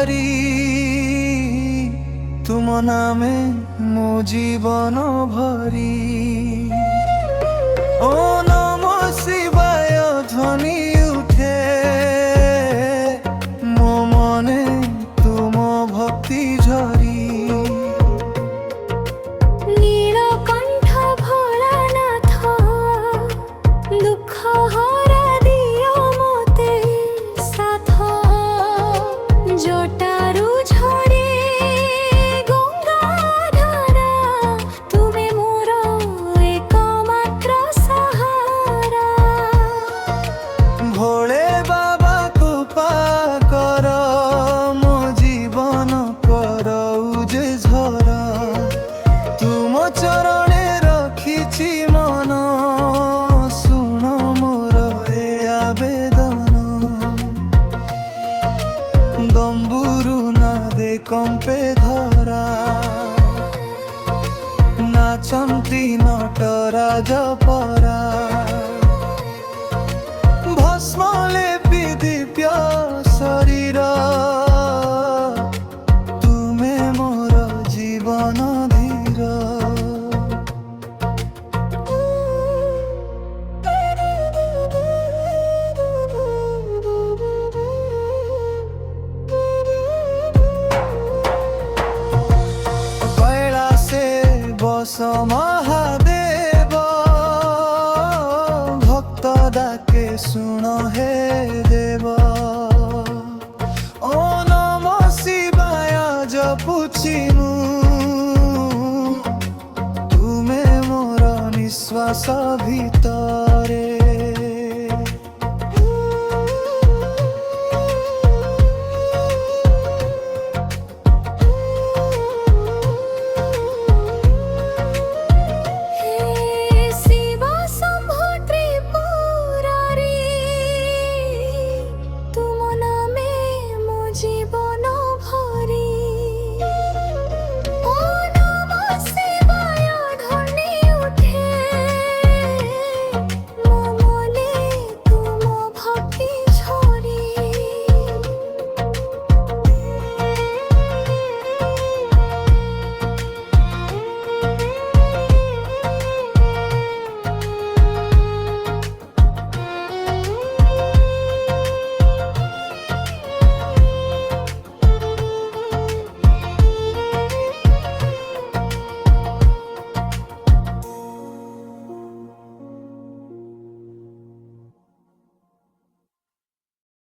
ପାରି ତୁମ ନାମେ ମୋ ଜୀବନ ଭରି। ଓ ନମ ଶିବାୟ ଧ୍ୱନି ଉଠେ ମୋ ମନେ ତୁମ ଭକ୍ତି ଝରି। নীলকণ্ঠ ভোলানাথ দুঃখ হরা দিও মতে সাথ। জটারু ঝরে গঙ্গা ধারা তুমি মোর একমাত্র সাহারা। ভোলে বাবা কৃপা কর ମୋ ଜୀବନ କରଉ ଯେ ଝର। ତୁମ ଚରଣେ ରଖିଛି ମନ ଶୁଣ ମୋର ଏ ଆବେଦନ। ଦମ୍ବୁରୁ ନାଦେ କମ୍ପେ ଧରା ନାଚନ୍ତି ନଟରାଜ ପରା। ଭସ୍ମ ଲେପି ଦିବ୍ୟ ଶରୀର ତୁମେ ମୋର ଜୀବନ ଧୀର। কৈলাসে বস মহাদেব ভক্ত ডাকে শুণ হে দেব। ও নম শিবায় জপুছি মু তুমে মোর নিঃশ্বাস ভিতরে।